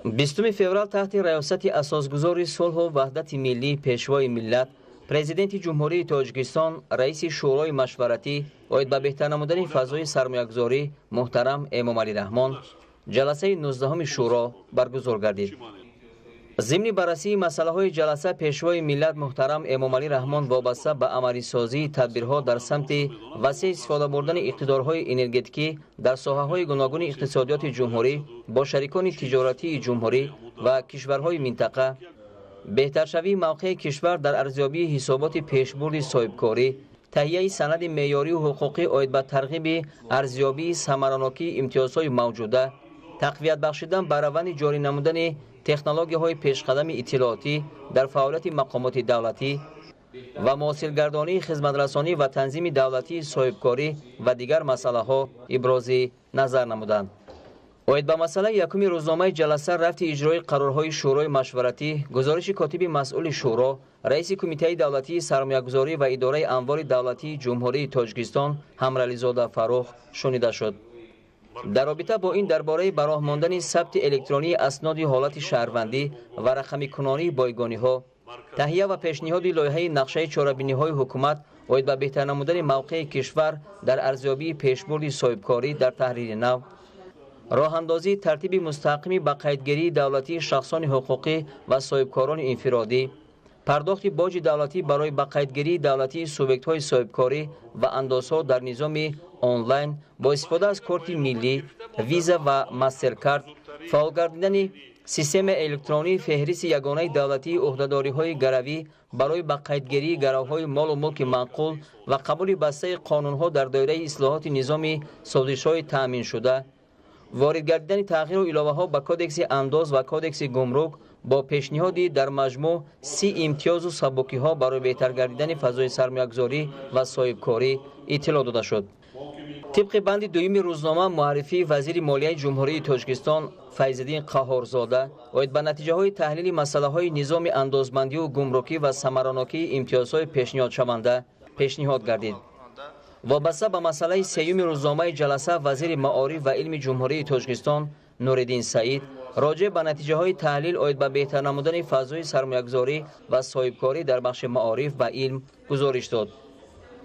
20 феврал таҳти раёсати асосгузори сулҳу ваҳдати миллӣ пешвои миллат президенти ҷумҳурии Тоҷикистон раиси шӯрои машваратӣ оид ба беҳтар намудани фазои сармоягузорӣ муҳтарам Эмомалӣ Раҳмон ҷаласаи 19-уми шӯро баргузор гардид. ضمن بررسی مسائل جلسه پیشوای ملت محترم امامعلی رحمان وابسته به عملی‌سازی تدبیرها در سمت وسیع استفاده بردن اقتدارهای انرژتیکی در ساحه‌های گوناگون اقتصادیات جمهوری با شریکان تجارتی جمهوری و کشورهای منطقه، بهترشوی موقع کشور در ارزیابی حسابات پیشبرد صاحبکاری، تهیه سند معیاری و حقوقی آید به ترغیب ارزیابی ثمراناکی امتیازهای موجوده، تقویت بخشیدن بر روند جاری نمودن تکنولوژی‌های پیشقدم اطلاعاتی در فعالیت مقامات دولتی و موثرگردانی خدمت‌رسانی و تنظیم دولتی صاحبکاری و دیگر مسائل‌ها ابراز نظر نمودند. اوید به مسئله یکم روزنامه جلسه رفت اجرای قرارهای شورای مشورتی، گزارش کاتب مسئول شورا، رئیس کمیته دولتی سرمایه‌گذاری و اداره اموال دولتی جمهوری تاجیکستان همرلیزاده فروخ شنیده شد. در رابطه با این درباره براه ماندن ثبت الکترونی اسناد حالت شهروندی و رقمی کنانی بایگانی‌ها، تهیه و پیشنهاد لایحه نقشه چاره‌بینی‌های حکومت باید به بهتر نمودن موقع کشور در ارزیابی پیشبرد صاحبکاری در تحریر نو، راه اندازی ترتیب مستحکم به قیدگیری دولتی شخصان حقوقی و صاحبکاران انفرادی، پرداخت باج دولتی برای به قیدگیری دولتی سوبیکت‌های صاحبکاری و اندازها در نظام آنلاین با استفاده از کارت ملی، ویزا و ماسترکارت، فعال گردیدن سیستم الکترونی فهرست یگانه دولتی عهدهداری‌های گروی برای به قیدگیری گروه‌های مال و ملک منقول و قبول بسته قانون‌ها در دایره اصلاحات نظام سازش‌های تأمین شده، وارد گردیدن تغییر و الهه‌ها به کدکس انداز و کدکس گمرک با پیشنهادی در مجموع 30 امتیاز و سبکی‌ها برای بهتر گردیدن فضای سرمایه‌گذاری و صاحبکاری اطلاع داده شد. طبق بند دویم روزنامه معرفی وزیر مالیه جمهوری تاجیکستان فیض‌الدین قهارزاده باید به نتیجه‌های تحلیل مسائل‌های نظام اندازبندی و گمرکی و ثمراناکی امتیازهای پیشنهاد شونده پیشنهاد گردید. وابسته به مسئله سیوم روزنامه جلسه وزیر معارف و علم جمهوری تاجیکستان نورالدین سعید راجع به نتیجه‌های تحلیل آید به بهتر نمودن فضای سرمایه‌گذاری و صاحبکاری در بخش معارف و علم گزارش داد.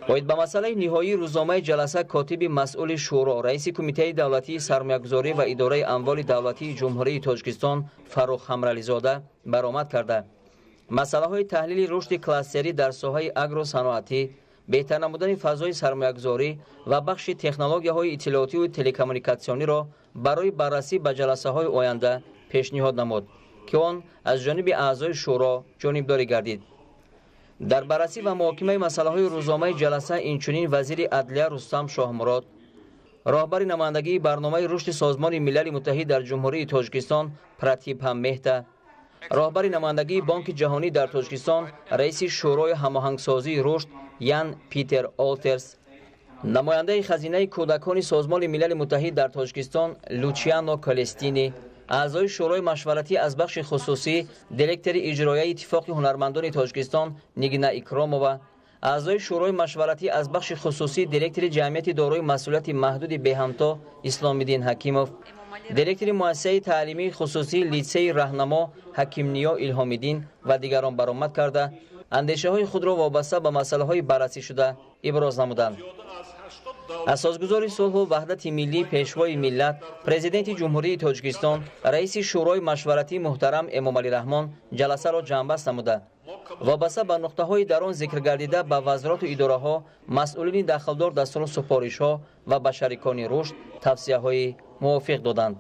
باید به مسئله نهایی روزنامه جلسه کاتب مسئول شورا رئیس کمیته دولتی سرمایه‌گذاری و اداره اموال دولتی جمهوری تاجیکستان فروخ همرلیزاده برآمد کرده مسائل تحلیل رشد کلاستری در ساحه آگرو صنعتی، بهتر نمودن فضای سرمایه‌گذاری و بخش تکنولوژی‌های اطلاعاتی و تلکومونیکاسیونی را برای بررسی به جلسه‌های آینده پیشنهاد نمود که آن از جانب اعضای شورا جانبداری گردید. در بررسی و محاکمه مسائل روزنامه جلسه اینچنین وزیر عدلیه رستم شاهمراد، راهبر نمایندگی برنامه رشد سازمان ملل متحد در جمهوری تاجیکستان پراتیبها مهتا، راهبر نمایندگی بانک جهانی در تاجیکستان رئیس شورای هماهنگسازی رشد یان پیتر آلترز، نماینده خزینه کودکان سازمان ملل متحد در تاجیکستان لوچیانو کالستینی، اعضای شورای مشورتی از بخش خصوصی دیرکتور اجرایی اتفاق هنرمندان تاجیکستان نیگینا اکرامووا، اعضای شورای مشورتی از بخش خصوصی دیرکتور جمعیت دارای مسئولیت محدود به همتا اسلام‌الدین حکیموف، دیرکتور مؤسسه تعلیمی خصوصی لیسه راهنما حکیم نیا الهامیدین و دیگران برآمد کرده اندیشه‌های خود را وابسته به مسائل‌های بررسی شده ابراز نمودند. اساسگزار صلح و وحدت ملی پیشوای ملت پرزیدنت جمهوری تاجیکستان رئیس شورای مشورتی محترم امامعلی رحمان جلسه را جنببست نموده وابسته به نقطه‌های در آن ذکر گردیده به وزارات و اداره‌ها مسئولین دخلدار دستور سفارش‌ها و به شریکان رشد توصیه‌های موافق دادند.